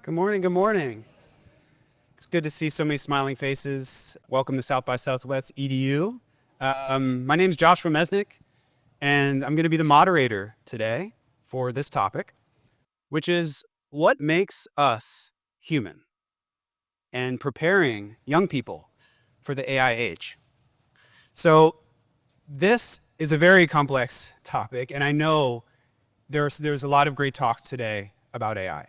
Good morning, good morning. It's good to see so many smiling faces. Welcome to South by Southwest EDU. My name is Joshua Mesnick, and I'm going to be the moderator today for this topic, which is what makes us human and preparing young people for the AI age. So this is a very complex topic, and I know there's a lot of great talks today about AI.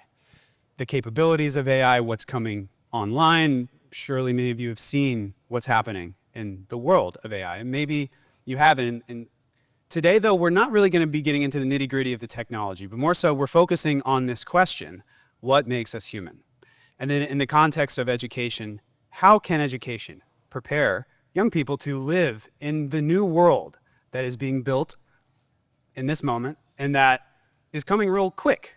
The capabilities of AI, what's coming online. Surely many of you have seen what's happening in the world of AI, and maybe you haven't. And today, though, we're not really going to be getting into the nitty-gritty of the technology, but more so we're focusing on this question, what makes us human? And then in the context of education, how can education prepare young people to live in the new world that is being built in this moment and that is coming real quick?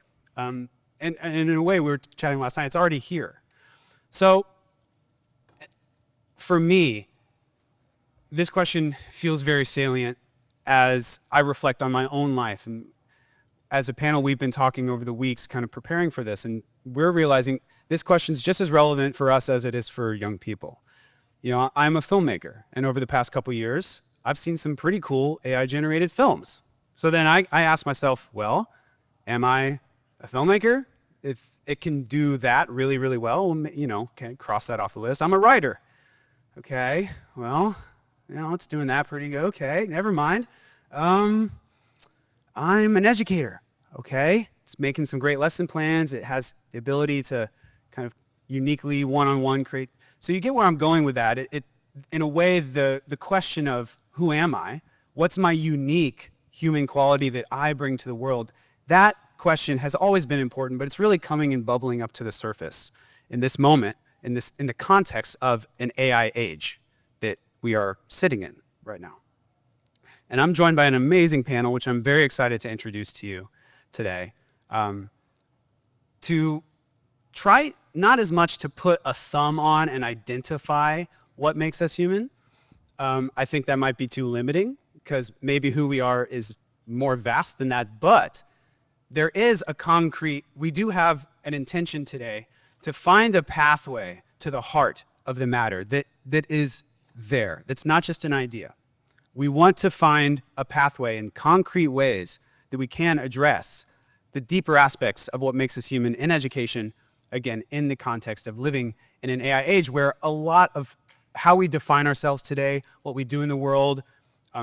And in a way, we were chatting last night, it's already here. So for me, this question feels very salient as I reflect on my own life. And as a panel, we've been talking over the weeks, kind of preparing for this, and we're realizing this question is just as relevant for us as it is for young people. You know, I'm a filmmaker, and over the past couple years, I've seen some pretty cool AI-generated films. So then I asked myself, well, am I a filmmaker? If it can do that really, really well, you know, okay, cross that off the list. I'm a writer. Okay, well, you know, it's doing that pretty good. Okay, never mind. I'm an educator. Okay, it's making some great lesson plans. It has the ability to kind of uniquely one-on-one create. So you get where I'm going with that. It in a way, the question of who am I? What's my unique human quality that I bring to the world? That question has always been important, but it's really coming and bubbling up to the surface in this moment, in the context of an AI age that we are sitting in right now. And I'm joined by an amazing panel, which I'm very excited to introduce to you today, to try not as much to put a thumb on and identify what makes us human. I think that might be too limiting, because maybe who we are is more vast than that, but there is a concrete, we do have an intention today to find a pathway to the heart of the matter that is there. That's not just an idea. We want to find a pathway in concrete ways that we can address the deeper aspects of what makes us human in education, again, in the context of living in an AI age where a lot of how we define ourselves today, what we do in the world,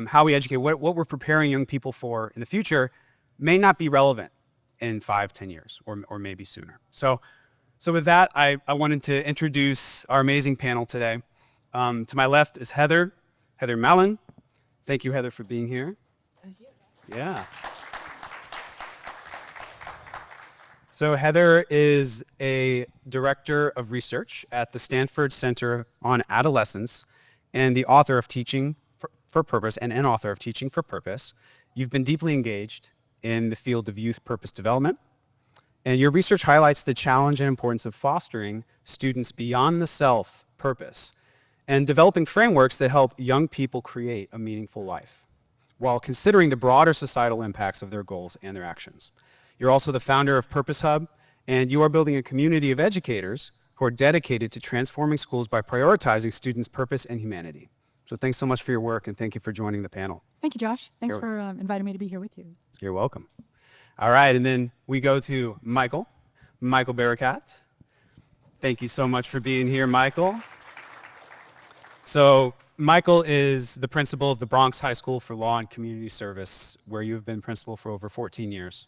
how we educate, what we're preparing young people for in the future may not be relevant in 5-10 years or maybe sooner. So with that, I wanted to introduce our amazing panel today. To my left is Heather Malin. Thank you, Heather, for being here. Thank you. Yeah. So Heather is a director of research at the Stanford Center on Adolescence and the author of Teaching for Purpose and an author of Teaching for Purpose. You've been deeply engaged in the field of youth purpose development, and your research highlights the challenge and importance of fostering students beyond the self purpose and developing frameworks that help young people create a meaningful life while considering the broader societal impacts of their goals and their actions. You're also the founder of Purpose Hub, and you are building a community of educators who are dedicated to transforming schools by prioritizing students' purpose and humanity. So thanks so much for your work, and thank you for joining the panel. Thank you, Josh. Thanks for inviting me to be here with you. You're welcome. All right, and then we go to Michael Barakat. Thank you so much for being here, Michael. So Michael is the principal of the Bronx School for Law and Community Service, where you've been principal for over 14 years.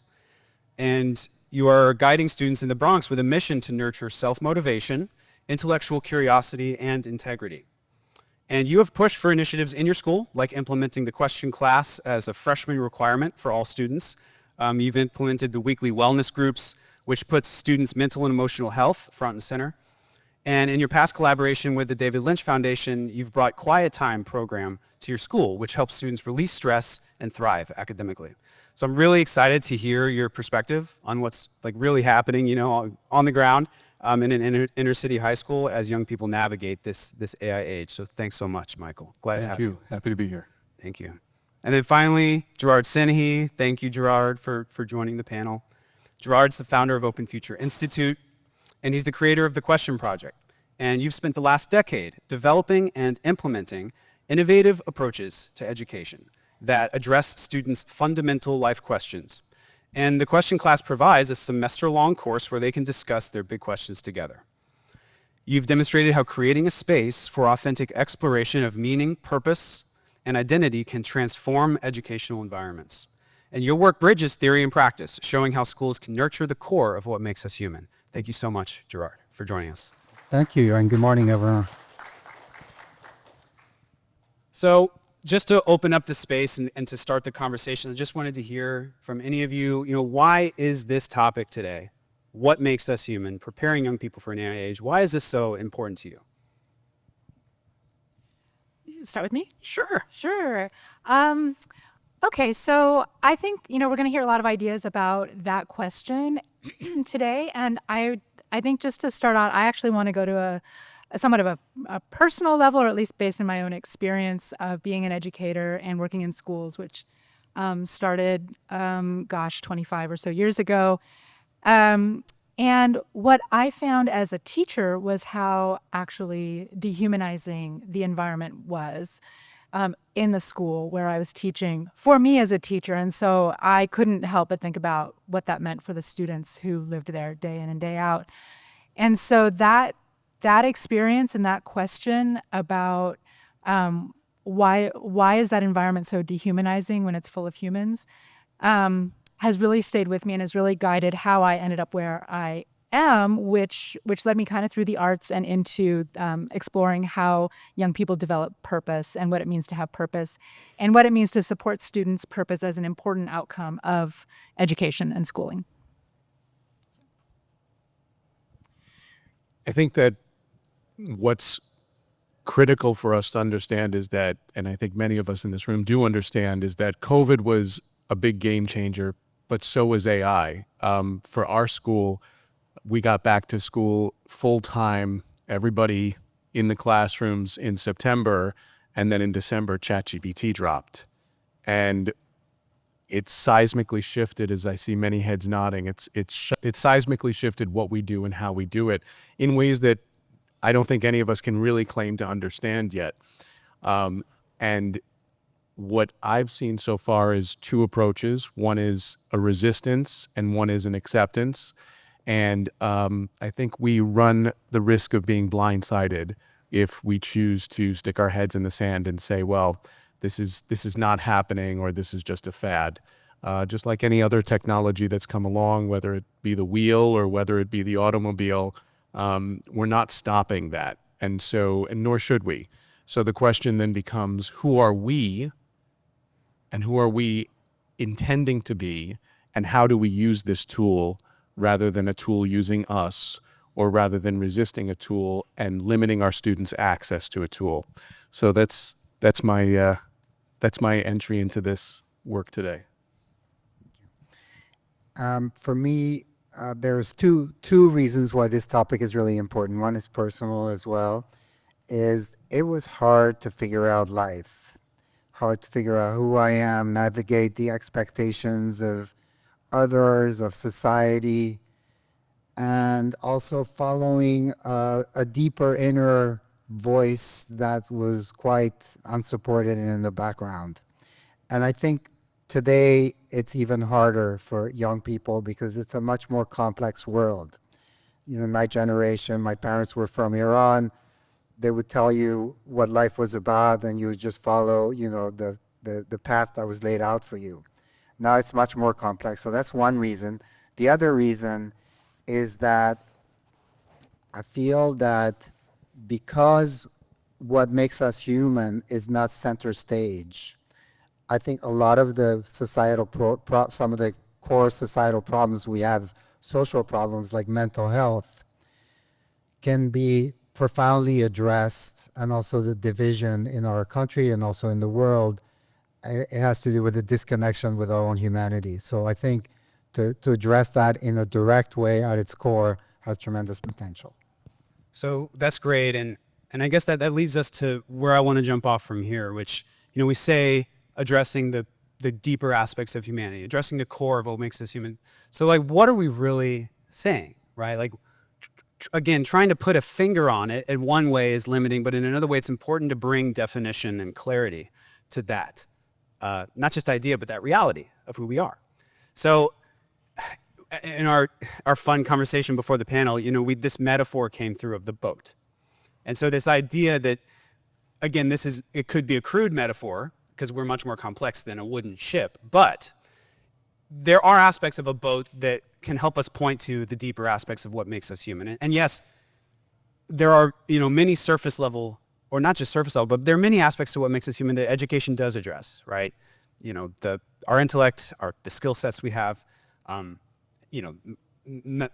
And you are guiding students in the Bronx with a mission to nurture self-motivation, intellectual curiosity, and integrity. And you have pushed for initiatives in your school, like implementing the question class as a freshman requirement for all students. You've implemented the weekly wellness groups, which puts students' mental and emotional health front and center. And in your past collaboration with the David Lynch Foundation, you've brought Quiet Time program to your school, which helps students release stress and thrive academically. So I'm really excited to hear your perspective on what's like really happening, you know, on the ground in an inner city high school as young people navigate this AI age. So thanks so much, Michael. Glad to have you. Happy to be here. Thank you. And then finally, Gerard Senehi. Thank you, Gerard, for joining the panel. Gerard's the founder of Open Future Institute, and he's the creator of the Question Project. And you've spent the last decade developing and implementing innovative approaches to education that address students' fundamental life questions. And the Question Class provides a semester-long course where they can discuss their big questions together. You've demonstrated how creating a space for authentic exploration of meaning, purpose, and identity can transform educational environments. And your work bridges theory and practice, showing how schools can nurture the core of what makes us human. Thank you so much, Gerard, for joining us. Thank you, and good morning, everyone. So just to open up the space and to start the conversation, I just wanted to hear from any of you, why is this topic today, what makes us human, preparing young people for an AI age, why is this so important to you? Start with me? Sure. Sure. Okay, so I think, we're going to hear a lot of ideas about that question today. And I think just to start out, I actually want to go to a somewhat of a personal level, or at least based on my own experience of being an educator and working in schools, which started, 25 or so years ago. And what I found as a teacher was how actually dehumanizing the environment was in the school where I was teaching for me as a teacher. And so I couldn't help but think about what that meant for the students who lived there day in and day out. And so that experience and that question about why is that environment so dehumanizing when it's full of humans has really stayed with me and has really guided how I ended up where I am, which led me kind of through the arts and into exploring how young people develop purpose and what it means to have purpose and what it means to support students' purpose as an important outcome of education and schooling. I think that what's critical for us to understand is that, and I think many of us in this room do understand, is that COVID was a big game changer, but so was AI. For our school, we got back to school full time, everybody in the classrooms in September, and then in December, ChatGPT dropped. And it's seismically shifted, as I see many heads nodding, it's seismically shifted what we do and how we do it in ways that I don't think any of us can really claim to understand yet. And what I've seen so far is two approaches. One is a resistance and one is an acceptance. And I think we run the risk of being blindsided if we choose to stick our heads in the sand and say, well, this is not happening, or this is just a fad. Just like any other technology that's come along, whether it be the wheel or whether it be the automobile, we're not stopping that. And nor should we. So the question then becomes, who are we? And who are we intending to be? And how do we use this tool rather than a tool using us, or rather than resisting a tool and limiting our students' access to a tool? So that's my entry into this work today. For me, there's two reasons why this topic is really important. One is personal as well. It was hard to figure out life, hard to figure out who I am, navigate the expectations of others, of society, and also following a deeper inner voice that was quite unsupported and in the background. And I think today it's even harder for young people because it's a much more complex world. My generation, my parents were from Iran. They would tell you what life was about and you would just follow, the path that was laid out for you. Now it's much more complex. So that's one reason. The other reason is that I feel that because what makes us human is not center stage, I think a lot of the societal some of the core societal problems we have, social problems like mental health, can be profoundly addressed, and also the division in our country and also in the world, it has to do with the disconnection with our own humanity. So I think to address that in a direct way at its core has tremendous potential. So that's great. And I guess that leads us to where I want to jump off from here, which, we say addressing the deeper aspects of humanity, addressing the core of what makes us human. So what are we really saying, right? again, trying to put a finger on it in one way is limiting, but in another way, it's important to bring definition and clarity to that. Not just idea, but that reality of who we are. So in our fun conversation before the panel, this metaphor came through of the boat. And so this idea that, again, it could be a crude metaphor because we're much more complex than a wooden ship, but there are aspects of a boat that can help us point to the deeper aspects of what makes us human. And yes, there are, many surface level, or not just surface level, but there are many aspects to what makes us human that education does address, right? Our intellect, the skill sets we have,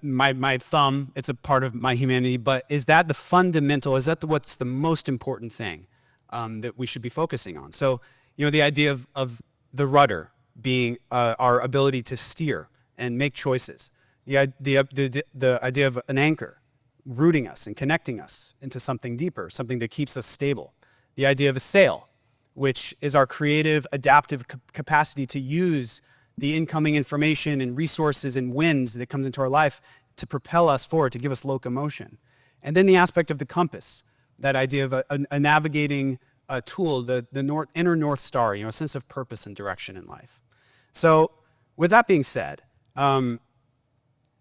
my thumb, it's a part of my humanity, but is that the fundamental, is that what's the most important thing that we should be focusing on? So, the idea of the rudder being our ability to steer and make choices. The idea of an anchor rooting us and connecting us into something deeper, something that keeps us stable. The idea of a sail, which is our creative, adaptive capacity to use the incoming information and resources and winds that comes into our life to propel us forward, to give us locomotion. And then the aspect of the compass, that idea of a navigating tool, the inner North Star, a sense of purpose and direction in life. So with that being said,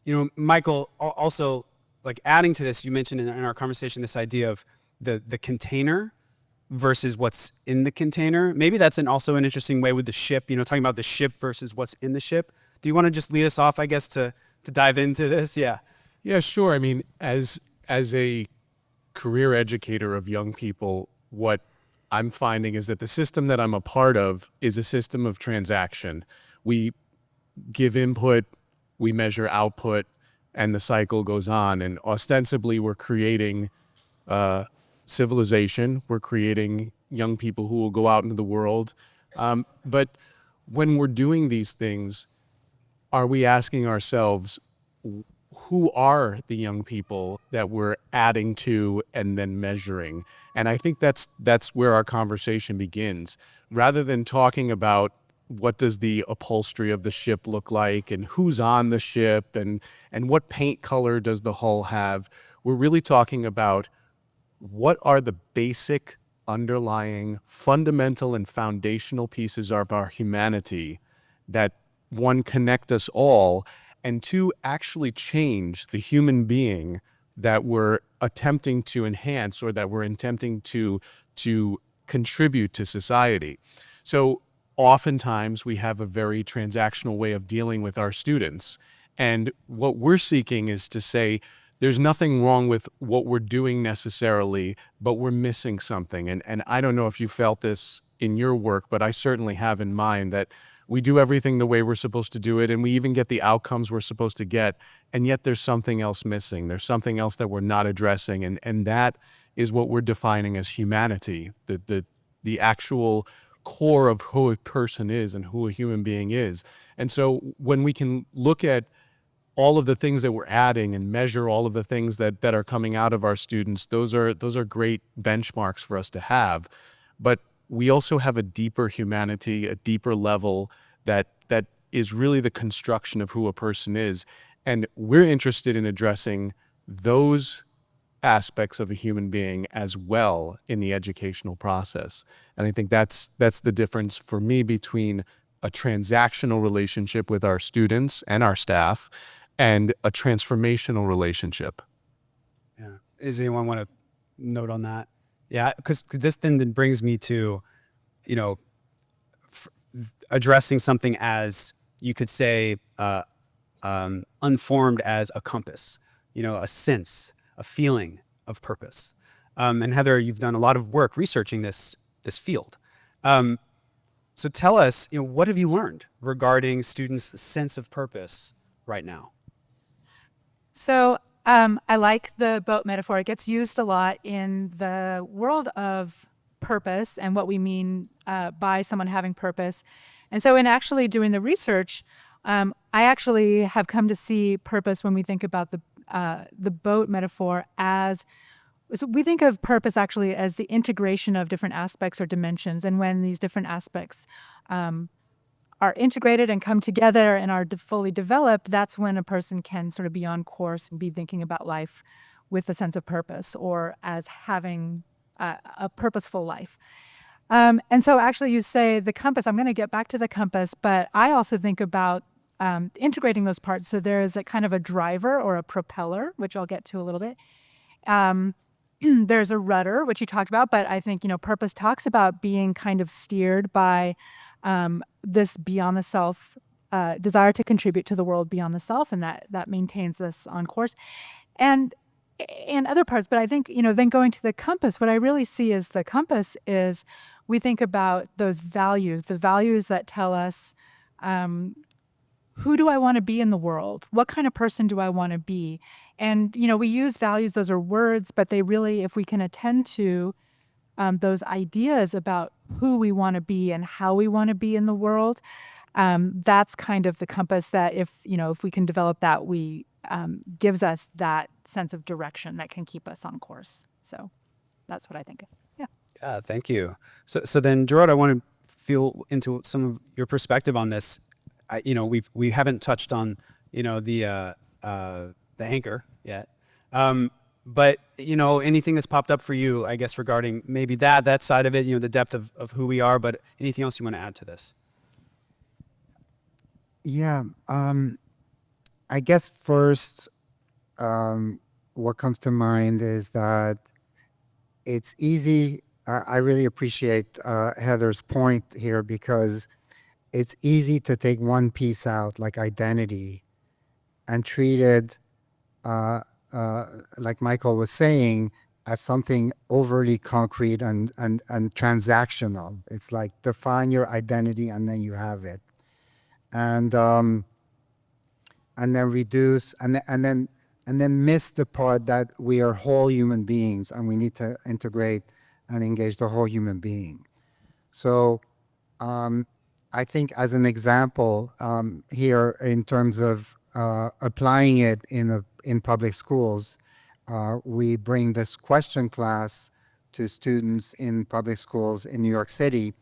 Michael, also, like, adding to this, you mentioned in our conversation this idea of the container versus what's in the container. Maybe that's also an interesting way with the ship, talking about the ship versus what's in the ship. Do you want to just lead us off, I guess, to dive into this? Yeah. Yeah, sure. I mean, as a career educator of young people, what I'm finding is that the system that I'm a part of is a system of transaction. We give input, we measure output, and the cycle goes on. And ostensibly, we're creating civilization. We're creating young people who will go out into the world. But when we're doing these things, are we asking ourselves, who are the young people that we're adding to and then measuring? And I think that's where our conversation begins. Rather than talking about what does the upholstery of the ship look like and who's on the ship and what paint color does the hull have, we're really talking about what are the basic, underlying, fundamental, and foundational pieces of our humanity that, one, connect us all, and two, actually change the human being that we're attempting to enhance or that we're attempting to contribute to society. So oftentimes we have a very transactional way of dealing with our students. And what we're seeking is to say, there's nothing wrong with what we're doing necessarily, but we're missing something. And I don't know if you felt this in your work, but I certainly have in mine that we do everything the way we're supposed to do it, and we even get the outcomes we're supposed to get, and yet there's something else missing. There's something else that we're not addressing, and that is what we're defining as humanity, the actual core of who a person is and who a human being is. And so when we can look at all of the things that we're adding and measure all of the things that are coming out of our students, those are great benchmarks for us to have. But we also have a deeper humanity, a deeper level that is really the construction of who a person is. And we're interested in addressing those aspects of a human being as well in the educational process. And I think that's the difference for me between a transactional relationship with our students and our staff and a transformational relationship. Yeah. Does anyone want to note on that? Yeah, because this then brings me to, addressing something as, you could say, unformed as a compass, a sense, a feeling of purpose. And Heather, you've done a lot of work researching this field. So tell us, what have you learned regarding students' sense of purpose right now? So I like the boat metaphor. It gets used a lot in the world of purpose and what we mean by someone having purpose. And so in actually doing the research, I actually have come to see purpose when we think about the boat metaphor as, so we think of purpose actually as the integration of different aspects or dimensions. And when these different aspects are integrated and come together and are fully developed, that's when a person can sort of be on course and be thinking about life with a sense of purpose or as having a purposeful life. And so actually you say the compass, I'm going to get back to the compass, but I also think about integrating those parts. So there is a kind of a driver or a propeller, which I'll get to a little bit. There's a rudder, which you talked about, but I think, purpose talks about being kind of steered by this beyond the self, desire to contribute to the world beyond the self, and that maintains us on course. And other parts, but I think, then going to the compass, what I really see is the compass is we think about those values, the values that tell us who do I want to be in the world? What kind of person do I want to be? And, we use values, those are words, but they really, if we can attend to those ideas about who we want to be and how we want to be in the world, that's kind of the compass that if we can develop that, we gives us that sense of direction that can keep us on course. So that's what I think. Yeah. Yeah, thank you. So then, Gerard, I want to feel into some of your perspective on this. We haven't touched on the anchor yet, but anything that's popped up for you, I guess, regarding maybe that side of it, the depth of who we are, but anything else you want to add to this? Yeah, I guess first, what comes to mind is that it's easy. I really appreciate Heather's point here, because it's easy to take one piece out, like identity, and treat it, like Michael was saying, as something overly concrete and transactional. It's like define your identity and then you have it, and then reduce and then miss the part that we are whole human beings and we need to integrate and engage the whole human being. So I think as an example here in terms of applying it in public schools, we bring this question class to students in public schools in New York City,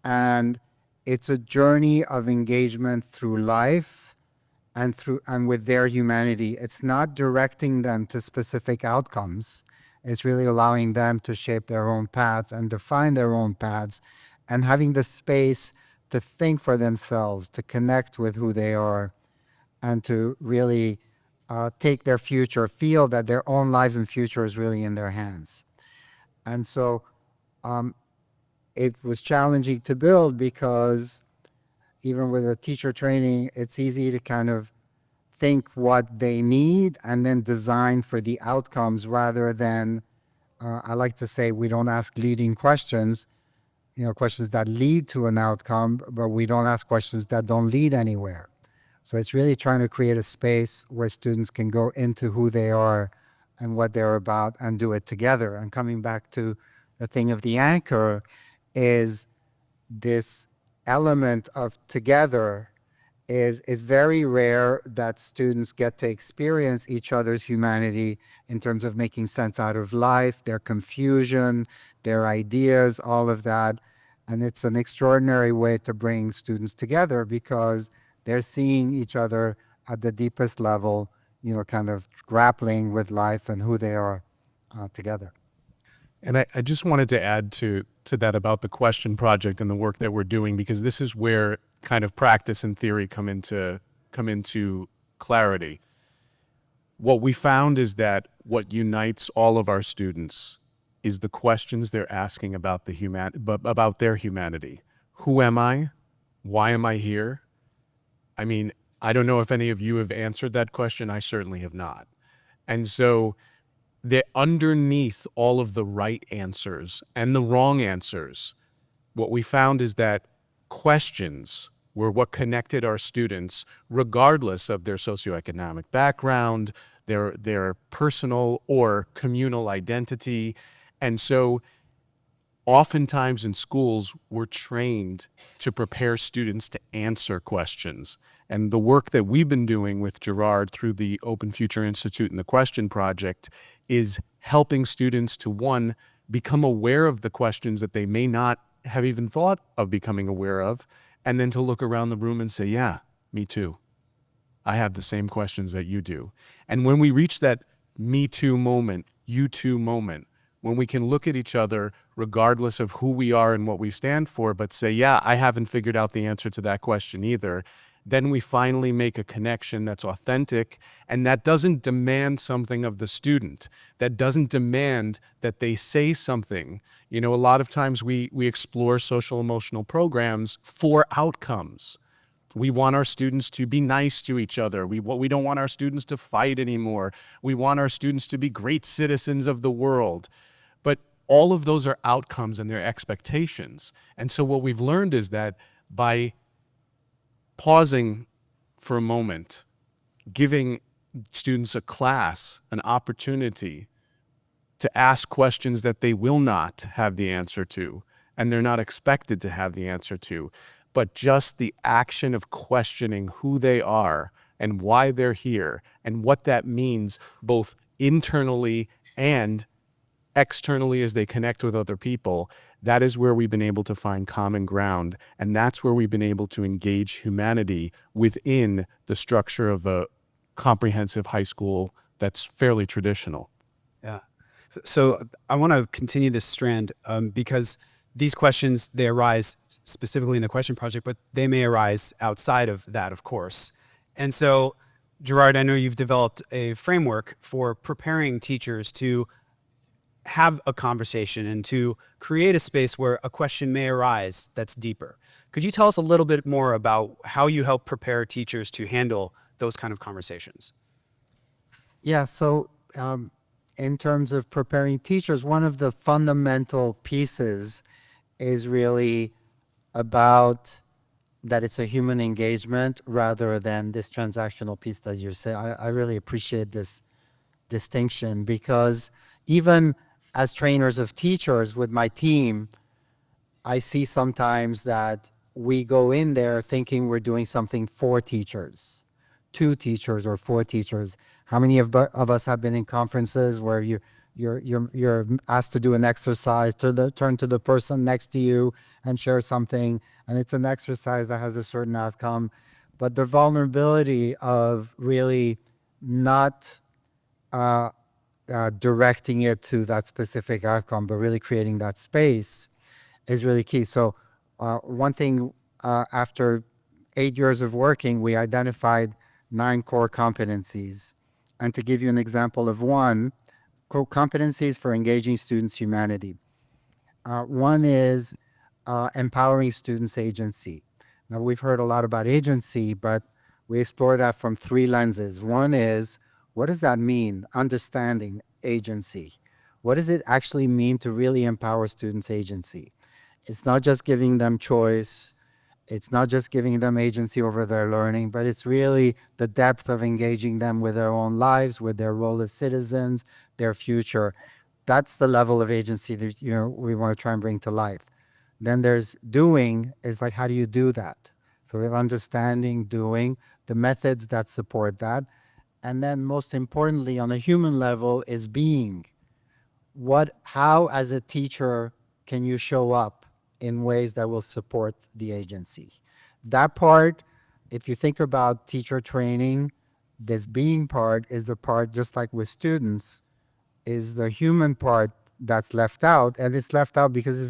and it's a journey of engagement through life and with their humanity. It's not directing them to specific outcomes. It's really allowing them to shape their own paths and define their own paths, and having the space to think for themselves, to connect with who they are, and to really take their future, feel that their own lives and future is really in their hands. And so it was challenging to build, because even with a teacher training, it's easy to kind of think what they need and then design for the outcomes, rather than, I like to say, we don't ask leading questions, questions that lead to an outcome, but we don't ask questions that don't lead anywhere. So it's really trying to create a space where students can go into who they are and what they're about and do it together. And coming back to the thing of the anchor, is this element of together is very rare that students get to experience each other's humanity in terms of making sense out of life, their confusion, their ideas, all of that. And it's an extraordinary way to bring students together, because they're seeing each other at the deepest level, kind of grappling with life and who they are together. And I just wanted to add to that about the question project and the work that we're doing, because this is where kind of practice and theory come into clarity. What we found is that what unites all of our students is the questions they're asking about about their humanity. Who am I? Why am I here? I mean, I don't know if any of you have answered that question. I certainly have not. And so underneath all of the right answers and the wrong answers, what we found is that questions were what connected our students, regardless of their socioeconomic background, their personal or communal identity. And so oftentimes in schools, we're trained to prepare students to answer questions. And the work that we've been doing with Gerard through the Open Future Institute and the Question Project is helping students to, one, become aware of the questions that they may not have even thought of becoming aware of, and then to look around the room and say, yeah, me too. I have the same questions that you do. And when we reach that me too moment, you too moment, when we can look at each other regardless of who we are and what we stand for, but say, yeah, I haven't figured out the answer to that question either, then we finally make a connection that's authentic and that doesn't demand something of the student, that doesn't demand that they say something. You know, a lot of times we explore social emotional programs for outcomes. We want our students to be nice to each other. We don't want our students to fight anymore. We want our students to be great citizens of the world. But all of those are outcomes and their expectations. And so what we've learned is that by pausing for a moment, giving students a class, an opportunity to ask questions that they will not have the answer to, and they're not expected to have the answer to, but just the action of questioning who they are and why they're here and what that means both internally and externally as they connect with other people, that is where we've been able to find common ground. And that's where we've been able to engage humanity within the structure of a comprehensive high school that's fairly traditional. Yeah. So I want to continue this strand because these questions, they arise specifically in the question project, but they may arise outside of that, of course. And so, Gerard, I know you've developed a framework for preparing teachers to have a conversation and to create a space where a question may arise that's deeper. Could you tell us a little bit more about how you help prepare teachers to handle those kind of conversations? Yeah, so in terms of preparing teachers, one of the fundamental pieces is really about that it's a human engagement rather than this transactional piece that you're saying. I really appreciate this distinction because even as trainers of teachers with my team, I see sometimes that we go in there thinking we're doing something for teachers, 2 teachers or 4 teachers. How many of us have been in conferences where you're asked to do an exercise, turn to the person next to you and share something, and it's an exercise that has a certain outcome, but the vulnerability of really not directing it to that specific outcome, but really creating that space is really key. So one thing, after 8 years of working, we identified 9 core competencies. And to give you an example of one, core competencies for engaging students' humanity. One is empowering students' agency. Now, we've heard a lot about agency, but we explore that from 3 lenses. One is, what does that mean? Understanding agency. What does it actually mean to really empower students' agency? It's not just giving them choice. It's not just giving them agency over their learning, but it's really the depth of engaging them with their own lives, with their role as citizens, their future. That's the level of agency that we want to try and bring to life. Then there's doing, is like, how do you do that? So we have understanding, doing, the methods that support that. And then most importantly, on a human level, is being. How as a teacher can you show up in ways that will support the agency? That part, if you think about teacher training, this being part is the part, just like with students, is the human part that's left out. And it's left out because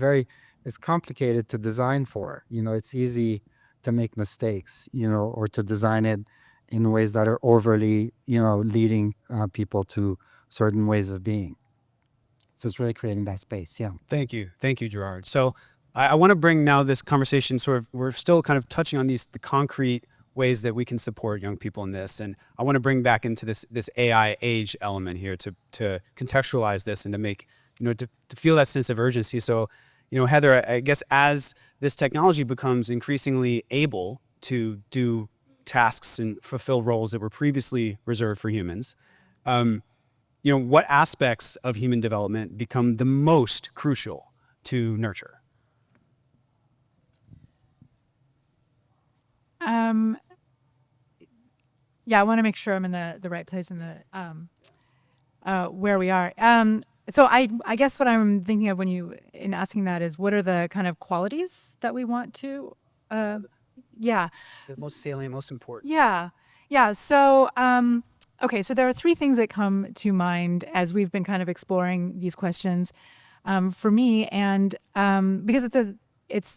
it's complicated to design for. It's easy to make mistakes, or to design it in ways that are overly, leading people to certain ways of being. So it's really creating that space. Yeah. Thank you, Gerard. So I want to bring now this conversation we're still kind of touching on the concrete ways that we can support young people in this, and I want to bring back into this AI age element here to contextualize this and to make to feel that sense of urgency. So Heather, I guess as this technology becomes increasingly able to do tasks and fulfill roles that were previously reserved for humans, what aspects of human development become the most crucial to nurture? Yeah, I want to make sure I'm in the right place in the where we are. So I guess what I'm thinking of in asking that is, what are the kind of qualities that we want to, yeah. The most salient, most important. Yeah. So, Okay, so there are three things that come to mind as we've been kind of exploring these questions for me, and because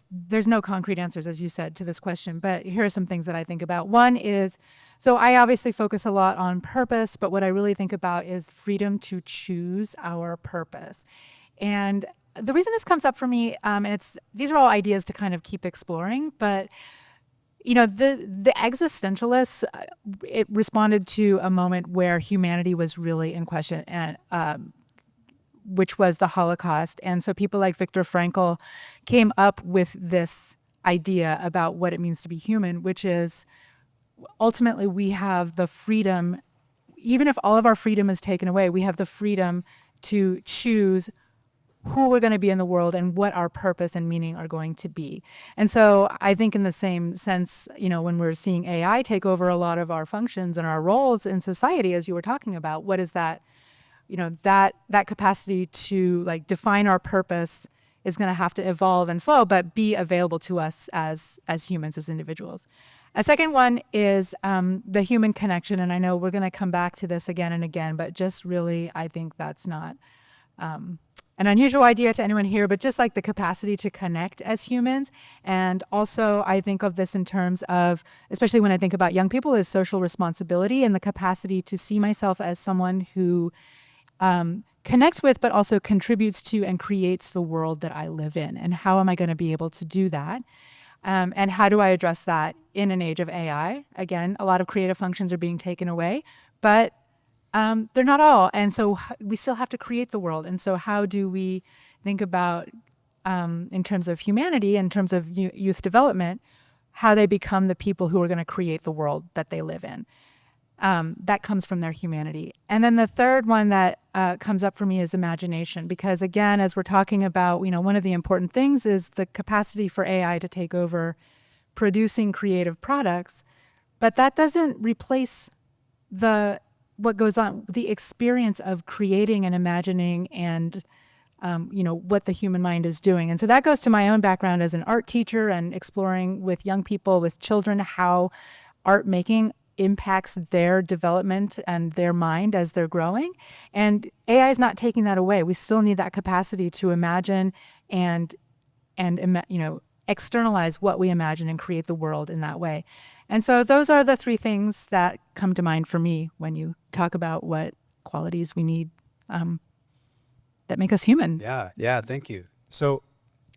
there's no concrete answers, as you said, to this question, but here are some things that I think about. One is, so I obviously focus a lot on purpose, but what I really think about is freedom to choose our purpose. And the reason this comes up for me, and these are all ideas to kind of keep exploring, but the existentialists, it responded to a moment where humanity was really in question, and which was the Holocaust. And so people like Viktor Frankl came up with this idea about what it means to be human, which is ultimately we have the freedom, even if all of our freedom is taken away, we have the freedom to choose who we're going to be in the world and what our purpose and meaning are going to be. And so I think in the same sense, when we're seeing AI take over a lot of our functions and our roles in society, as you were talking about, what is that, that capacity to like define our purpose is going to have to evolve and flow, but be available to us as humans, as individuals. A second one is the human connection. And I know we're going to come back to this again and again, but just really, I think that's not an unusual idea to anyone here, but just like the capacity to connect as humans. And also I think of this in terms of, especially when I think about young people, is social responsibility and the capacity to see myself as someone who connects with, but also contributes to and creates the world that I live in. And how am I going to be able to do that? And how do I address that in an age of AI? Again, a lot of creative functions are being taken away, but they're not all. And so we still have to create the world. And so how do we think about, in terms of humanity, in terms of youth development, how they become the people who are going to create the world that they live in? That comes from their humanity. And then the third one that comes up for me is imagination, because again, as we're talking about, one of the important things is the capacity for AI to take over producing creative products, but that doesn't replace what goes on, the experience of creating and imagining and what the human mind is doing. And so that goes to my own background as an art teacher and exploring with young people, with children, how art making impacts their development and their mind as they're growing. And AI is not taking that away. We still need that capacity to imagine and externalize what we imagine and create the world in that way. And so those are the three things that come to mind for me when you talk about what qualities we need that make us human. Yeah, thank you. So,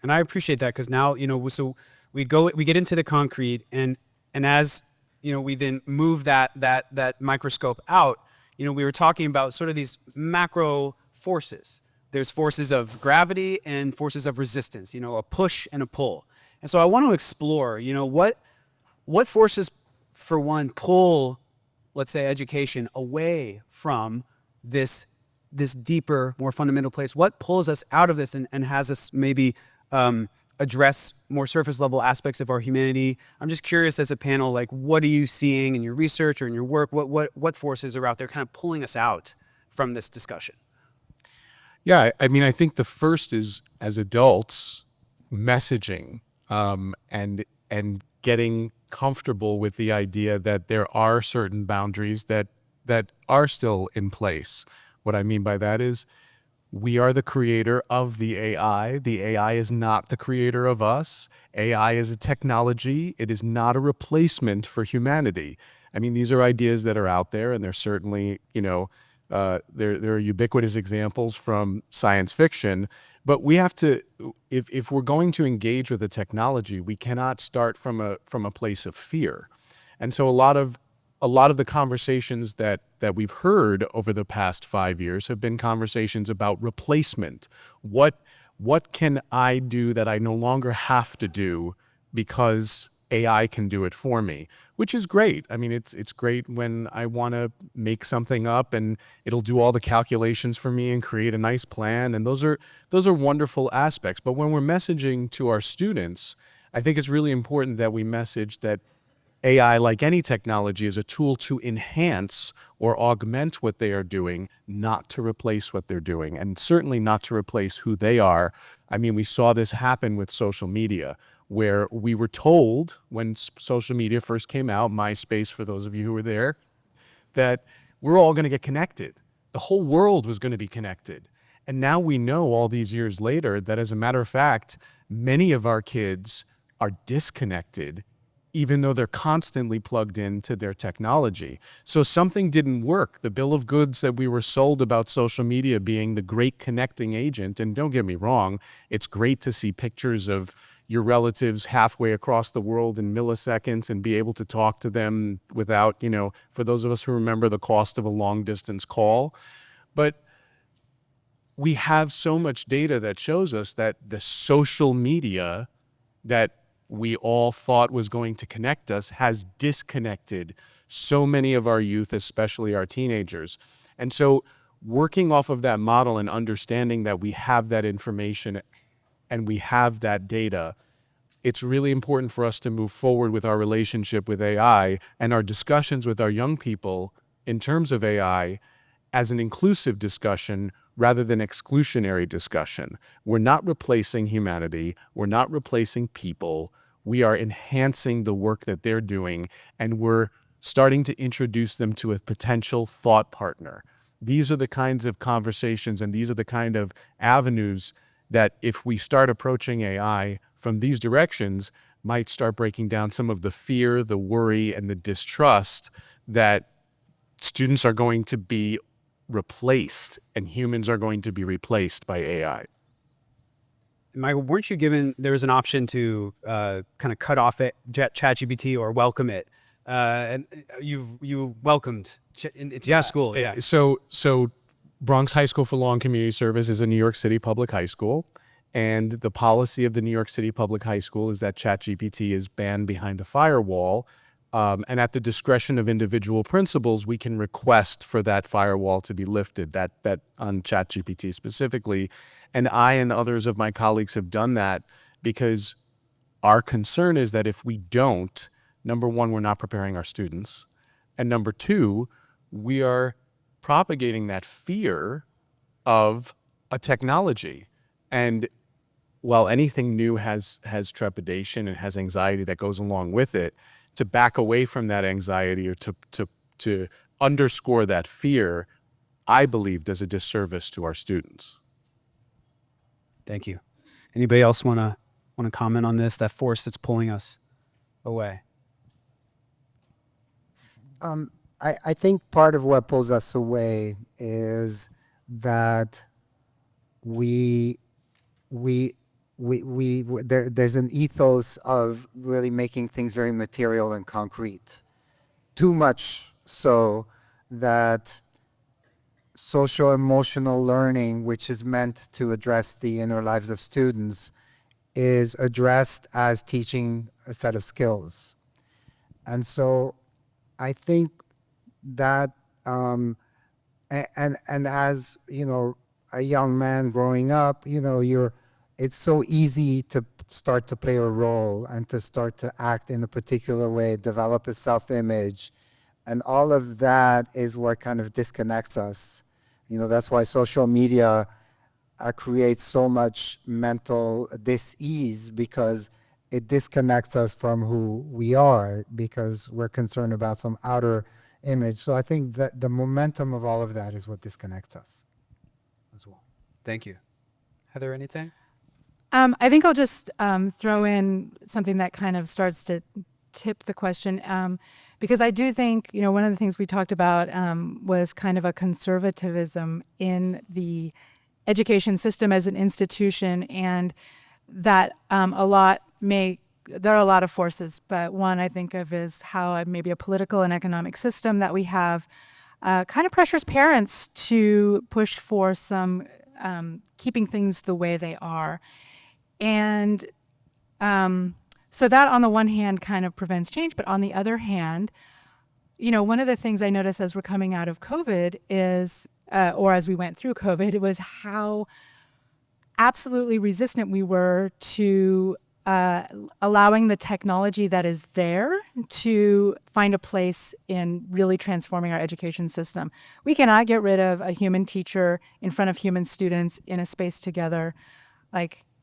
and I appreciate that, because now, so we get into the concrete, and as we then move that microscope out. We were talking about sort of these macro forces. There's forces of gravity and forces of resistance. A push and a pull. And so I want to explore. What forces, for one, pull, let's say, education away from this deeper, more fundamental place? What pulls us out of this and has us maybe address more surface level aspects of our humanity? I'm just curious, as a panel, like, what are you seeing in your research or in your work? What forces are out there kind of pulling us out from this discussion? Yeah, I think the first is, as adults, messaging and getting comfortable with the idea that there are certain boundaries that are still in place. What I mean by that is, we are the creator of the AI. The AI is not the creator of us. AI is a technology. It is not a replacement for humanity. These are ideas that are out there, and they're certainly, there are ubiquitous examples from science fiction. But we have to, if we're going to engage with the technology, we cannot start from a place of fear. And so a lot of the conversations that we've heard over the past 5 years have been conversations about replacement. What can I do that I no longer have to do because AI can do it for me? Which is great. It's great when I want to make something up and it'll do all the calculations for me and create a nice plan. And those are wonderful aspects. But when we're messaging to our students, I think it's really important that we message that AI, like any technology, is a tool to enhance or augment what they are doing, not to replace what they're doing, and certainly not to replace who they are. We saw this happen with social media, where we were told when social media first came out, MySpace, for those of you who were there, that we're all going to get connected. The whole world was going to be connected. And now we know all these years later that, as a matter of fact, many of our kids are disconnected, even though they're constantly plugged into their technology. So something didn't work. The bill of goods that we were sold about social media being the great connecting agent, and don't get me wrong, it's great to see pictures of your relatives halfway across the world in milliseconds and be able to talk to them without, for those of us who remember the cost of a long distance call. But we have so much data that shows us that the social media that we all thought was going to connect us has disconnected so many of our youth, especially our teenagers. And so working off of that model and understanding that we have that information and we have that data, it's really important for us to move forward with our relationship with AI and our discussions with our young people in terms of AI as an inclusive discussion rather than exclusionary discussion. We're not replacing humanity. We're not replacing people. We are enhancing the work that they're doing, and we're starting to introduce them to a potential thought partner. These are the kinds of conversations and these are the kind of avenues that, if we start approaching AI from these directions, might start breaking down some of the fear, the worry, and the distrust that students are going to be replaced and humans are going to be replaced by AI. Michael, weren't you given, there was an option to kind of cut off it, ChatGPT, or welcome it? And you welcomed into your school. Yeah. So Bronx High School for Law and Community Service is a New York City public high school. And the policy of the New York City public high school is that ChatGPT is banned behind a firewall. And at the discretion of individual principals, we can request for that firewall to be lifted, that on ChatGPT specifically. And I and others of my colleagues have done that because our concern is that if we don't, number one, we're not preparing our students. And number two, we are propagating that fear of a technology. And while anything new has trepidation and has anxiety that goes along with it, to back away from that anxiety or to underscore that fear, I believe does a disservice to our students. Thank you. Anybody else want to comment on this, that force that's pulling us away? I think part of what pulls us away is that there's an ethos of really making things very material and concrete. Too much so that social emotional learning, which is meant to address the inner lives of students, is addressed as teaching a set of skills. And so I think that, and as, a young man growing up, it's so easy to start to play a role and to start to act in a particular way, develop a self-image. And all of that is what kind of disconnects us. That's why social media creates so much mental dis-ease, because it disconnects us from who we are, because we're concerned about some outer image. So I think that the momentum of all of that is what disconnects us as well. Thank you. Heather, anything? I think I'll just throw in something that kind of starts to tip the question, because I do think, one of the things we talked about was kind of a conservatism in the education system as an institution, and that there are a lot of forces, but one I think of is how maybe a political and economic system that we have kind of pressures parents to push for some keeping things the way they are. And so that on the one hand kind of prevents change, but on the other hand, one of the things I noticed as we're coming out of COVID is, or as we went through COVID, it was how absolutely resistant we were to allowing the technology that is there to find a place in really transforming our education system. We cannot get rid of a human teacher in front of human students in a space together,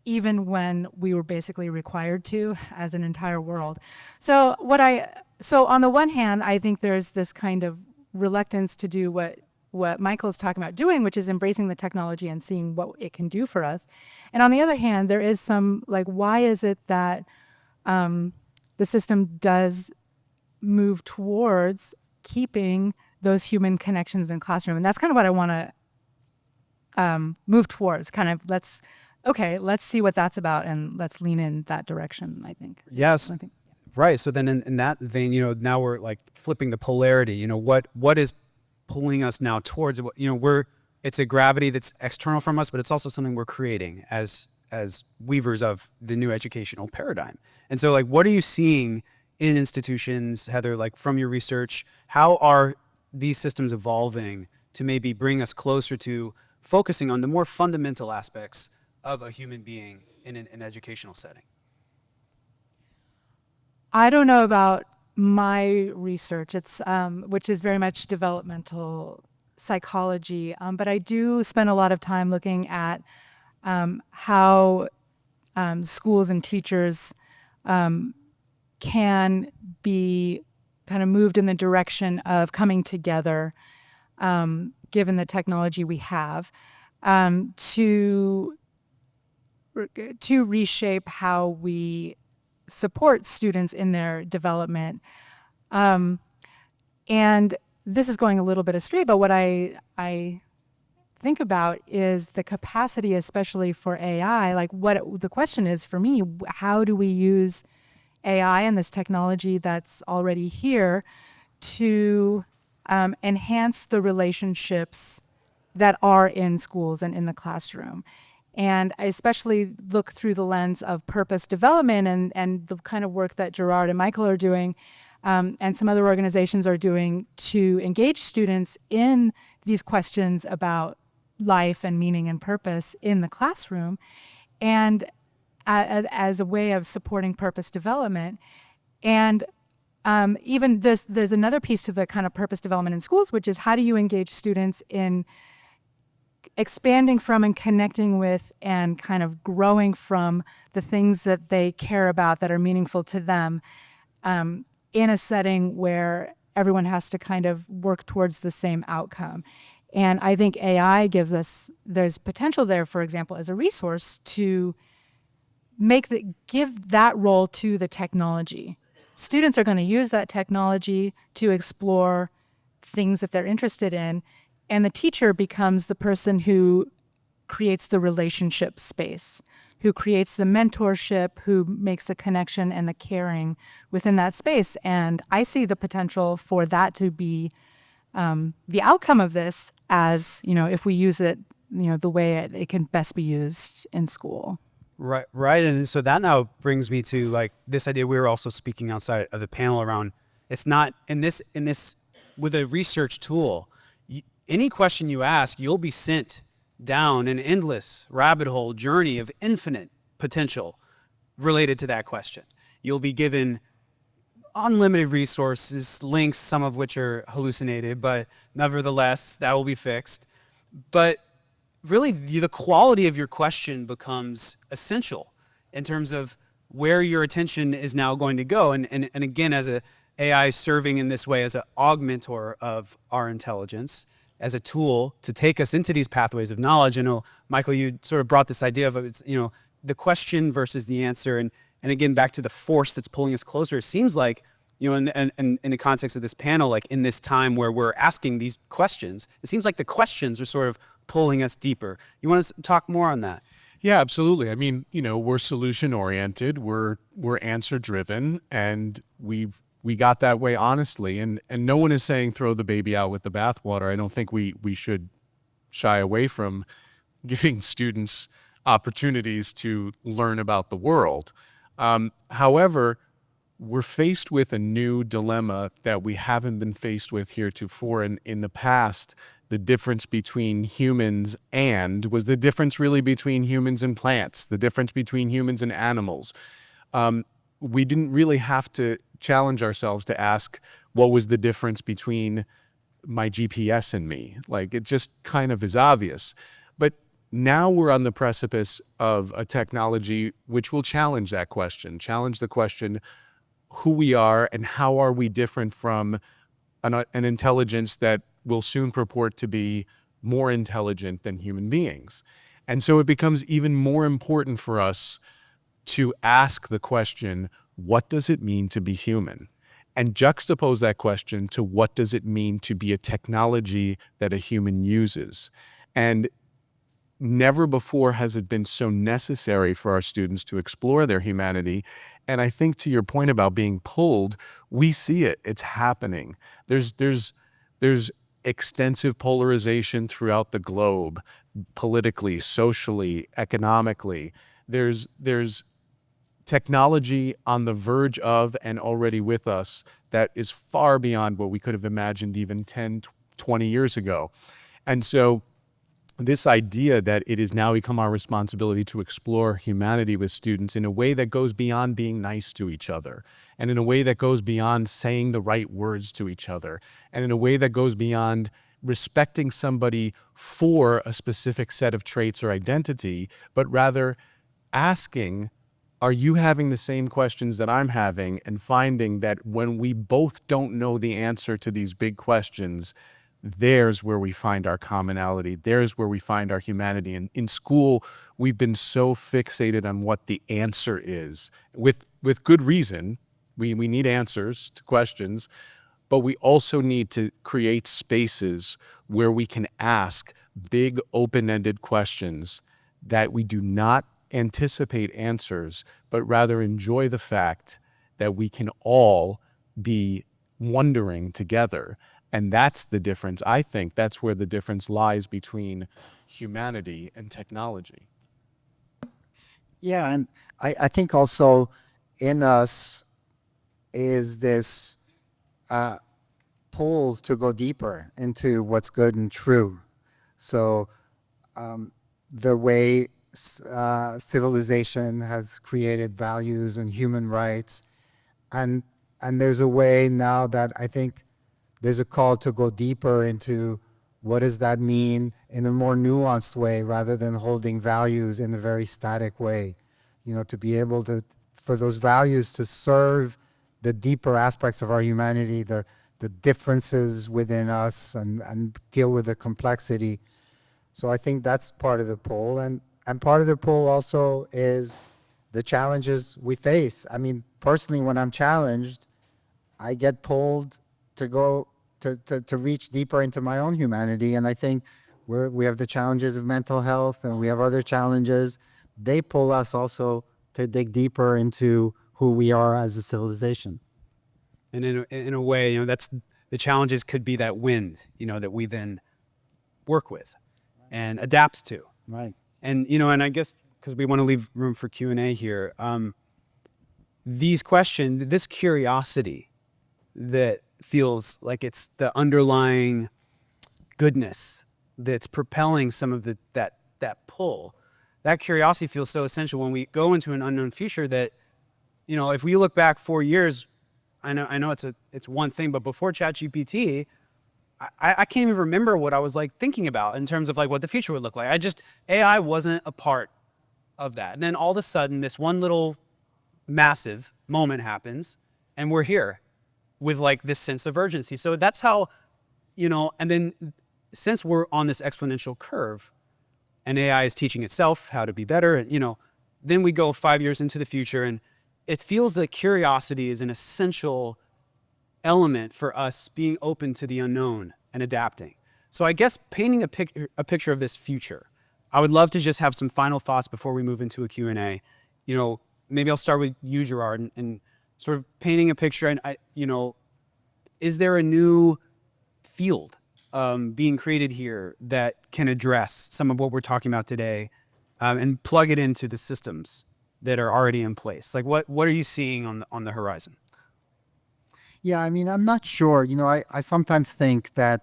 even when we were basically required to as an entire world. So on the one hand, I think there's this kind of reluctance to do what Michael's talking about doing, which is embracing the technology and seeing what it can do for us. And on the other hand, there is some, like, why is it that the system does move towards keeping those human connections in classroom? And that's kind of what I want to move towards, kind of let's see what that's about and let's lean in that direction, I think. Yes. I think. Right. So then in that vein, now we're like flipping the polarity, what is pulling us now towards it? It's a gravity that's external from us, but it's also something we're creating as weavers of the new educational paradigm. And so, like, what are you seeing in institutions, Heather, like from your research? How are these systems evolving to maybe bring us closer to focusing on the more fundamental aspects of a human being in an educational setting? I don't know about my research, it's which is very much developmental psychology, but I do spend a lot of time looking at how schools and teachers can be kind of moved in the direction of coming together, given the technology we have, to reshape how we support students in their development. And this is going a little bit astray, but what I think about is the capacity, especially for AI, like what the question is for me, how do we use AI and this technology that's already here to enhance the relationships that are in schools and in the classroom? And I especially look through the lens of purpose development and the kind of work that Gerard and Michael are doing, and some other organizations are doing to engage students in these questions about life and meaning and purpose in the classroom, and as a way of supporting purpose development. And even there's another piece to the kind of purpose development in schools, which is how do you engage students in expanding from and connecting with and kind of growing from the things that they care about that are meaningful to them, in a setting where everyone has to kind of work towards the same outcome. And I think AI there's potential there, for example, as a resource to give that role to the technology. Students are going to use that technology to explore things that they're interested in, and the teacher becomes the person who creates the relationship space, who creates the mentorship, who makes the connection and the caring within that space. And I see the potential for that to be the outcome of this, as if we use it, the way it can best be used in school. Right. And so that now brings me to like this idea we were also speaking outside of the panel around. It's not in this with a research tool. Any question you ask, you'll be sent down an endless rabbit hole journey of infinite potential related to that question. You'll be given unlimited resources, links, some of which are hallucinated, but nevertheless, that will be fixed. But really, the quality of your question becomes essential in terms of where your attention is now going to go. And again, as a AI serving in this way as an augmentor of our intelligence, as a tool to take us into these pathways of knowledge. I know, Michael, you sort of brought this idea of it's, the question versus the answer. And again, back to the force that's pulling us closer. It seems like, in the context of this panel, like in this time where we're asking these questions, it seems like the questions are sort of pulling us deeper. You want to talk more on that? Yeah, absolutely. I mean, we're solution oriented, we're answer driven, and we got that way honestly. And no one is saying throw the baby out with the bathwater. I don't think we should shy away from giving students opportunities to learn about the world. However, we're faced with a new dilemma that we haven't been faced with heretofore. In the past, the difference between humans was the difference really between humans and plants, the difference between humans and animals. We didn't really have to challenge ourselves to ask what was the difference between my GPS and me. Like, it just kind of is obvious. But now we're on the precipice of a technology which will challenge that question, challenge the question, who we are and how are we different from an intelligence that will soon purport to be more intelligent than human beings. And so it becomes even more important for us to ask the question, what does it mean to be human? And juxtapose that question to what does it mean to be a technology that a human uses? And never before has it been so necessary for our students to explore their humanity. And I think to your point about being pulled, we see it. It's happening. There's extensive polarization throughout the globe, politically, socially, economically. There's technology on the verge of and already with us that is far beyond what we could have imagined even 10, 20 years ago. And so this idea that it has now become our responsibility to explore humanity with students in a way that goes beyond being nice to each other, and in a way that goes beyond saying the right words to each other, and in a way that goes beyond respecting somebody for a specific set of traits or identity, but rather asking, are you having the same questions that I'm having? And finding that when we both don't know the answer to these big questions, there's where we find our commonality. There's where we find our humanity. And in school, we've been so fixated on what the answer is, with good reason. We need answers to questions, but we also need to create spaces where we can ask big open-ended questions that we do not anticipate answers, but rather enjoy the fact that we can all be wondering together. And that's the difference. I think that's where the difference lies between humanity and technology. Yeah, and I think also in us is this pull to go deeper into what's good and true. So the way civilization has created values and human rights, and there's a way now that I think there's a call to go deeper into what does that mean in a more nuanced way rather than holding values in a very static way. You know, to be able to, for those values to serve the deeper aspects of our humanity, the differences within us, and deal with the complexity. So I think that's part of the pull. And part of the pull also is the challenges we face. I mean, personally, when I'm challenged, I get pulled to go to reach deeper into my own humanity. And I think we have the challenges of mental health, and we have other challenges. They pull us also to dig deeper into who we are as a civilization. And in a way, you know, that's the challenges could be that wind, you know, that we then work with and adapt to. Right. And, you know, and I guess because we want to leave room for Q&A here, these questions, this curiosity that feels like it's the underlying goodness that's propelling some of that pull, that curiosity feels so essential when we go into an unknown future that, you know, if we look back 4 years, I know it's one thing, but before ChatGPT, I can't even remember what I was like thinking about in terms of like what the future would look like. AI wasn't a part of that. And then all of a sudden this one little massive moment happens and we're here with like this sense of urgency. So that's how, you know, and then since we're on this exponential curve and AI is teaching itself how to be better, and, you know, then we go 5 years into the future and it feels that curiosity is an essential element for us being open to the unknown and adapting. So I guess painting a picture of this future, I would love to just have some final thoughts before we move into a Q&A. You know, maybe I'll start with you, Gerard, and sort of painting a picture. And you know, is there a new field being created here that can address some of what we're talking about today, and plug it into the systems that are already in place? Like, what are you seeing on the horizon? Yeah, I mean, I'm not sure. You know, I sometimes think that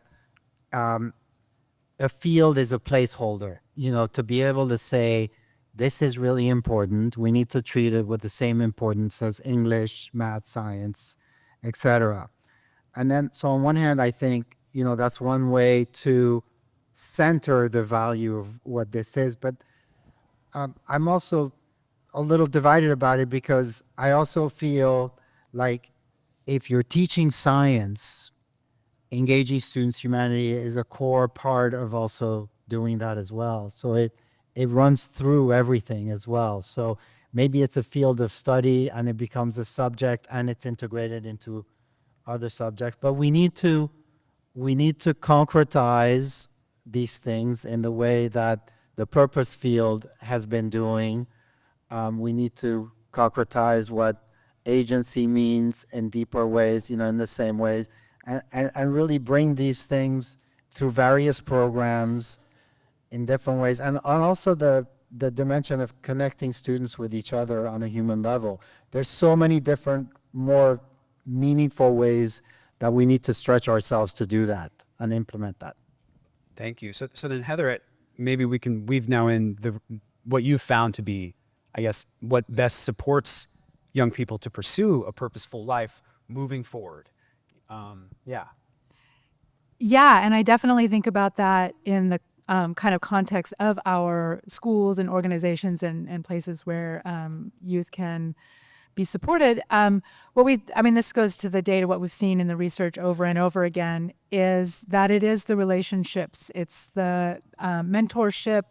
a field is a placeholder, you know, to be able to say, this is really important. We need to treat it with the same importance as English, math, science, etc. And then, so on one hand, I think, you know, that's one way to center the value of what this is. But I'm also a little divided about it, because I also feel like if you're teaching science, engaging students' humanity is a core part of also doing that as well. So it runs through everything as well. So maybe it's a field of study and it becomes a subject and it's integrated into other subjects. But we need to concretize these things in the way that the purpose field has been doing. We need to concretize what agency means in deeper ways, in the same ways, and really bring these things through various programs in different ways. And also the dimension of connecting students with each other on a human level. There's so many different, more meaningful ways that we need to stretch ourselves to do that and implement that. Thank you. So then, Heather, maybe we can weave now in what you've found to be, I guess, what best supports young people to pursue a purposeful life moving forward. Yeah. Yeah, and I definitely think about that in the kind of context of our schools and organizations and places where youth can be supported. This goes to the data, what we've seen in the research over and over again is that it is the relationships. It's the mentorship,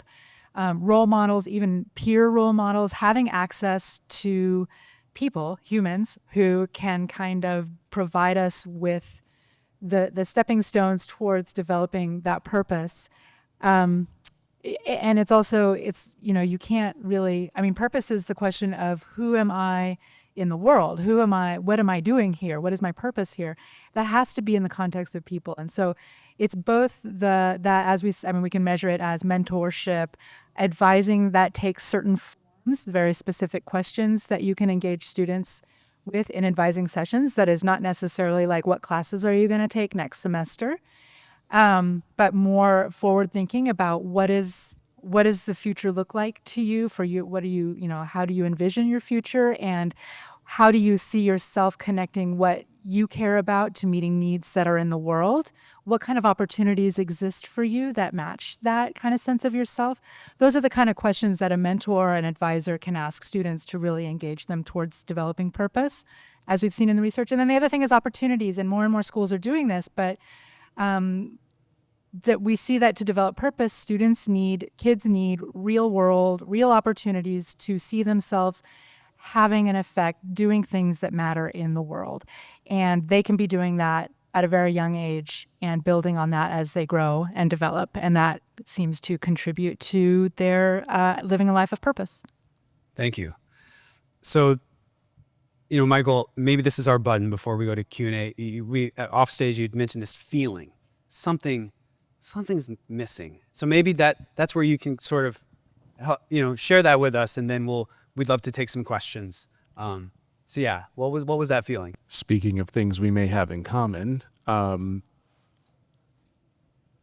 role models, even peer role models, having access to people, humans, who can kind of provide us with the stepping stones towards developing that purpose. And it's also, you can't really, purpose is the question of who am I in the world? What am I doing here? What is my purpose here? That has to be in the context of people. And so it's both we can measure it as mentorship, advising that takes certain forms, very specific questions that you can engage students with in advising sessions. That is not necessarily like, what classes are you going to take next semester? But more forward thinking about what does the future look like to you, for you, how do you envision your future, and how do you see yourself connecting what you care about to meeting needs that are in the world? What kind of opportunities exist for you that match that kind of sense of yourself? Those are the kind of questions that a mentor or an advisor can ask students to really engage them towards developing purpose, as we've seen in the research. And then the other thing is opportunities, and more schools are doing this, but that we see that to develop purpose, kids need real opportunities to see themselves having an effect, doing things that matter in the world. And they can be doing that at a very young age and building on that as they grow and develop. And that seems to contribute to their living a life of purpose. Thank you. So, Michael, maybe this is our button before we go to Q&A. We off stage, you'd mentioned this feeling, something's missing. So maybe that's where you can sort of, share that with us, and then we'd love to take some questions. So yeah, what was that feeling? Speaking of things we may have in common,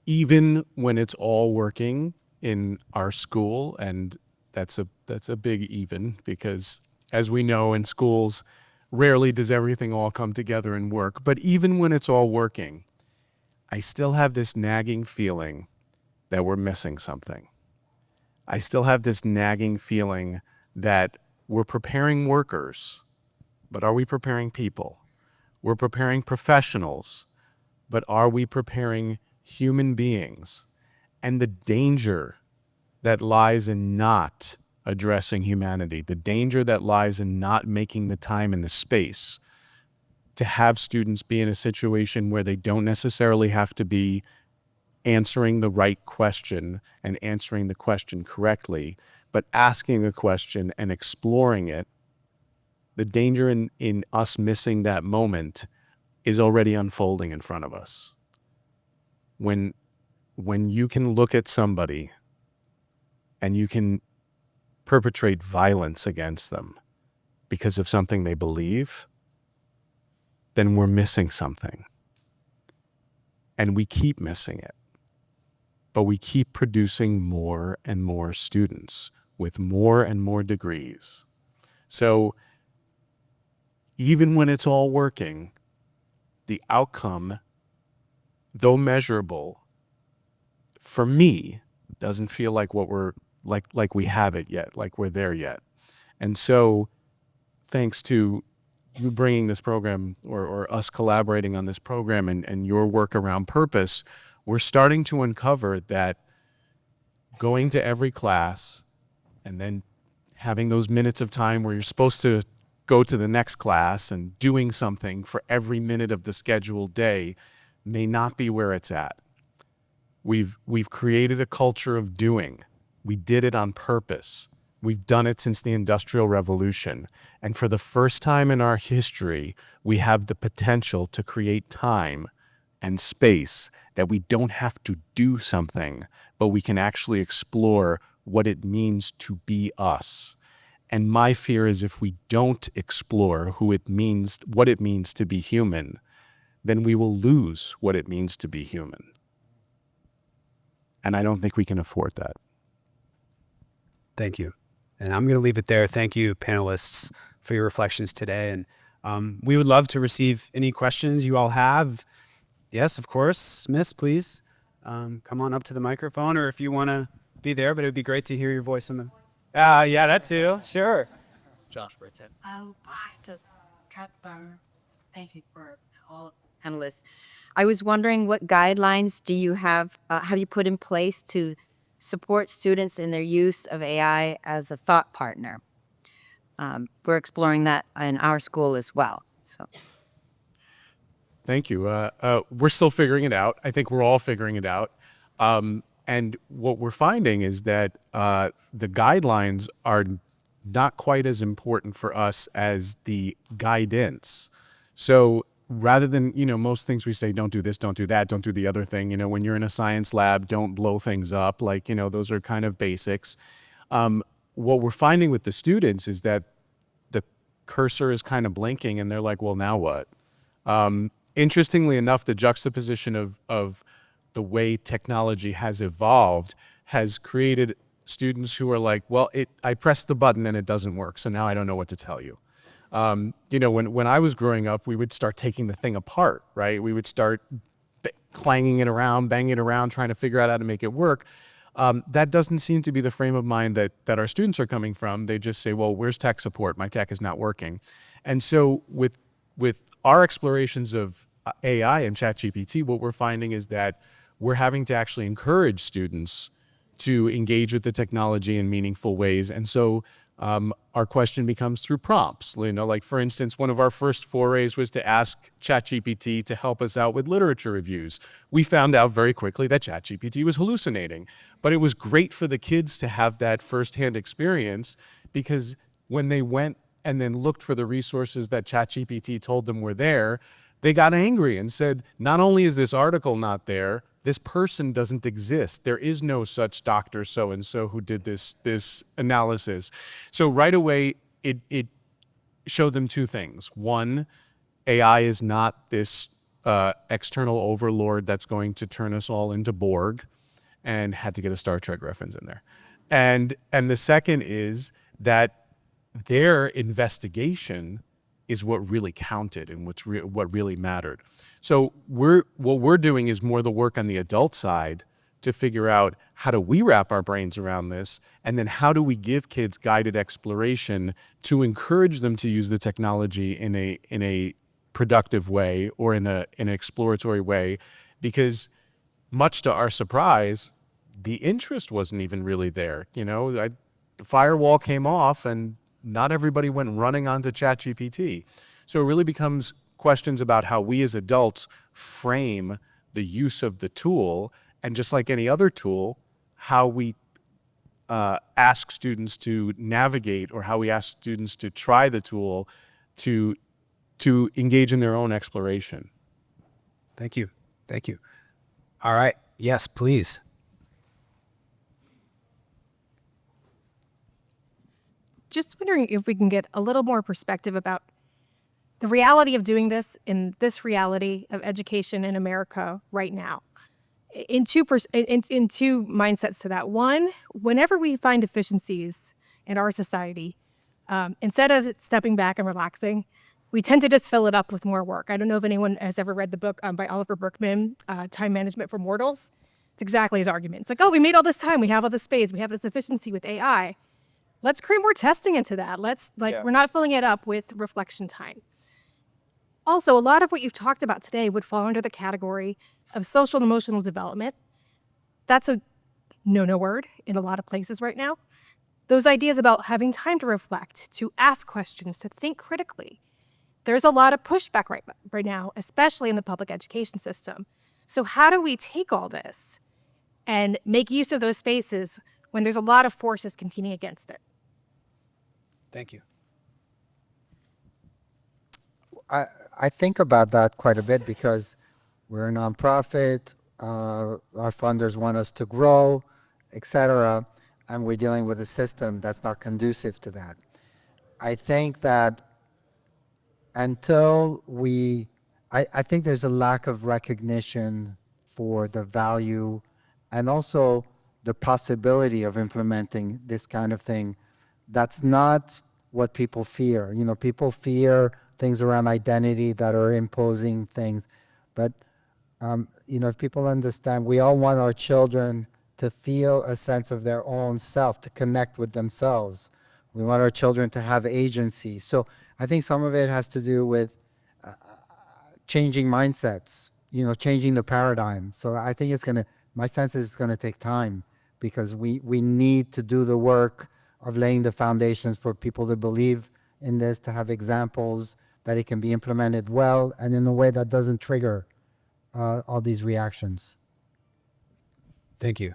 even when it's all working in our school, and that's a big even, because as we know in schools, rarely does everything all come together and work. But even when it's all working, I still have this nagging feeling that we're missing something. I still have this nagging feeling that we're preparing workers, but are we preparing people? We're preparing professionals, but are we preparing human beings? And the danger that lies in not addressing humanity, the danger that lies in not making the time and the space to have students be in a situation where they don't necessarily have to be answering the right question and answering the question correctly, but asking a question and exploring it. The danger in us missing that moment is already unfolding in front of us. When you can look at somebody and you can perpetrate violence against them because of something they believe, then we're missing something. And we keep missing it. But we keep producing more and more students with more and more degrees. So even when it's all working, the outcome, though measurable, for me, doesn't feel like what we're like we have it yet, like we're there yet. And so thanks to you bringing this program or us collaborating on this program and your work around purpose, we're starting to uncover that going to every class and then having those minutes of time where you're supposed to go to the next class and doing something for every minute of the scheduled day may not be where it's at. We've created a culture of doing. We did it on purpose. We've done it since the Industrial Revolution. And for the first time in our history, we have the potential to create time and space that we don't have to do something, but we can actually explore what it means to be us. And my fear is if we don't explore what it means to be human, then we will lose what it means to be human. And I don't think we can afford that. Thank you. And I'm going to leave it there. Thank you, panelists, for your reflections today. And we would love to receive any questions you all have. Yes, of course. Miss, please come on up to the microphone, or if you want to be there, but it would be great to hear your voice on the... yeah, that too. Sure. Josh Burton. Thank you for all panelists. I was wondering what guidelines do you have, how do you put in place to support students in their use of AI as a thought partner? We're exploring that in our school as well. So. Thank you. We're still figuring it out. I think we're all figuring it out. And what we're finding is that the guidelines are not quite as important for us as the guidance. So rather than, most things we say, don't do this, don't do that, don't do the other thing. When you're in a science lab, don't blow things up. Those are kind of basics. What we're finding with the students is that the cursor is kind of blinking and they're like, well, now what? Interestingly enough, the juxtaposition of the way technology has evolved has created students who are like, well, I pressed the button and it doesn't work, so now I don't know what to tell you. When I was growing up, we would start taking the thing apart, right? We would start clanging it around, banging it around, trying to figure out how to make it work. That doesn't seem to be the frame of mind that our students are coming from. They just say, well, where's tech support? My tech is not working. And so with our explorations of AI and ChatGPT, what we're finding is that we're having to actually encourage students to engage with the technology in meaningful ways. And so our question becomes through prompts. Like for instance, one of our first forays was to ask ChatGPT to help us out with literature reviews. We found out very quickly that ChatGPT was hallucinating, but it was great for the kids to have that firsthand experience, because when they went and then looked for the resources that ChatGPT told them were there, they got angry and said, not only is this article not there, this person doesn't exist. There is no such Dr. So-and-so who did this analysis. So right away, it showed them two things. One, AI is not this external overlord that's going to turn us all into Borg, and had to get a Star Trek reference in there. And the second is that their investigation is what really counted and what really mattered. So what we're doing is more the work on the adult side to figure out how do we wrap our brains around this, and then how do we give kids guided exploration to encourage them to use the technology in a productive way or in an exploratory way, because much to our surprise, the interest wasn't even really there. The firewall came off and not everybody went running onto ChatGPT. So it really becomes questions about how we as adults frame the use of the tool, and just like any other tool, how we ask students to navigate, or how we ask students to try the tool to engage in their own exploration. Thank you. Thank you. All right. Yes, please. Just wondering if we can get a little more perspective about the reality of doing this in this reality of education in America right now. In two mindsets to that. One, whenever we find efficiencies in our society, instead of stepping back and relaxing, we tend to just fill it up with more work. I don't know if anyone has ever read the book by Oliver Berkman, Time Management for Mortals. It's exactly his argument. It's like, oh, we made all this time, we have all this space, we have this efficiency with AI. Let's create more testing into that. We're not filling it up with reflection time. Also, a lot of what you've talked about today would fall under the category of social and emotional development. That's a no word in a lot of places right now. Those ideas about having time to reflect, to ask questions, to think critically. There's a lot of pushback right now, especially in the public education system. So how do we take all this and make use of those spaces when there's a lot of forces competing against it? Thank you. I think about that quite a bit because we're a nonprofit, our funders want us to grow, etc., and we're dealing with a system that's not conducive to that. I think that until I think there's a lack of recognition for the value and also the possibility of implementing this kind of thing. That's not what people fear. You know, people fear things around identity that are imposing things. But, you know, if people understand, we all want our children to feel a sense of their own self, to connect with themselves. We want our children to have agency. So I think some of it has to do with changing mindsets, you know, changing the paradigm. So I think my sense is it's going to take time because we need to do the work of laying the foundations for people to believe in this, to have examples, that it can be implemented well and in a way that doesn't trigger all these reactions. Thank you.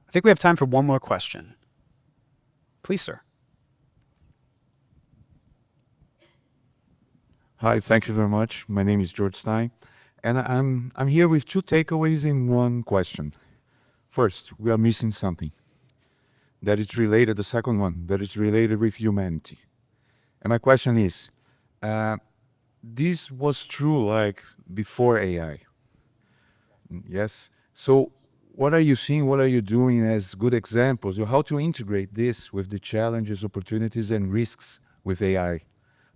I think we have time for one more question. Please, sir. Hi, thank you very much. My name is George Stein, and I'm here with two takeaways in one question. First, we are missing something that is related. The second one that is related with humanity. And my question is, this was true like before AI. Yes. So what are you seeing? What are you doing as good examples of how to integrate this with the challenges, opportunities, and risks with AI?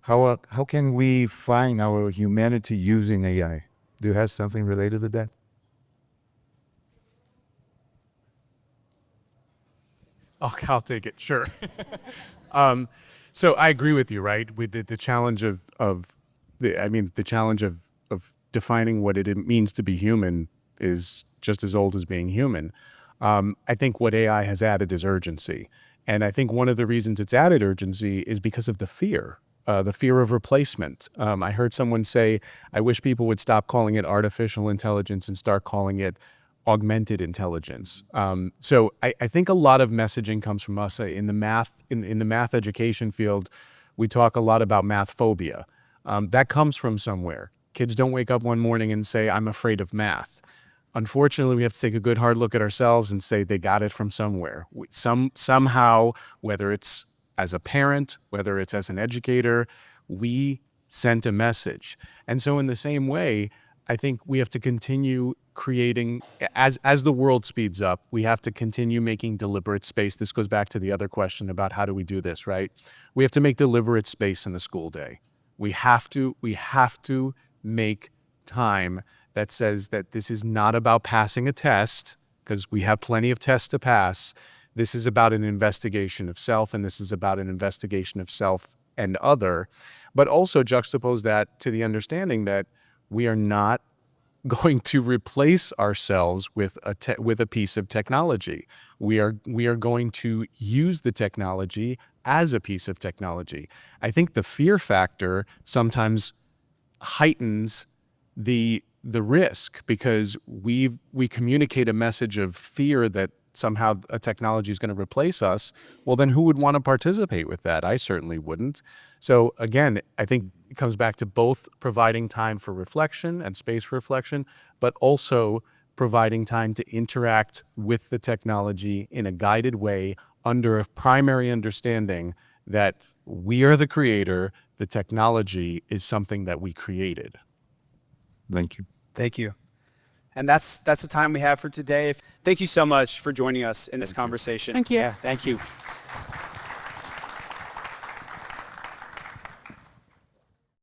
How can we find our humanity using AI? Do you have something related to that? Okay, I'll take it. Sure. So I agree with you, right? With the challenge the challenge of defining what it means to be human is just as old as being human. I think what AI has added is urgency. And I think one of the reasons it's added urgency is because of the fear of replacement. I heard someone say, I wish people would stop calling it artificial intelligence and start calling it augmented intelligence. So I think a lot of messaging comes from us in the math education field. We talk a lot about math phobia. That comes from somewhere. Kids don't wake up one morning and say, I'm afraid of math. Unfortunately, we have to take a good hard look at ourselves and say they got it from somewhere. Somehow, whether it's as a parent, whether it's as an educator, we sent a message. And so in the same way, I think we have to continue creating, as the world speeds up, we have to continue making deliberate space. This goes back to the other question about how do we do this, right? We have to make deliberate space in the school day. We have to make time that says that this is not about passing a test, because we have plenty of tests to pass. This is about an investigation of self, and this is about an investigation of self and other, but also juxtapose that to the understanding that we are not going to replace ourselves with a piece of technology. We are going to use the technology as a piece of technology. I think the fear factor sometimes heightens the risk because we communicate a message of fear that somehow a technology is going to replace us. Well, then who would want to participate with that? I certainly wouldn't. So again, I think it comes back to both providing time for reflection and space for reflection, but also providing time to interact with the technology in a guided way under a primary understanding that we are the creator, the technology is something that we created. Thank you. Thank you. And that's the time we have for today. Thank you so much for joining us in this conversation. Thank you. Yeah, thank you.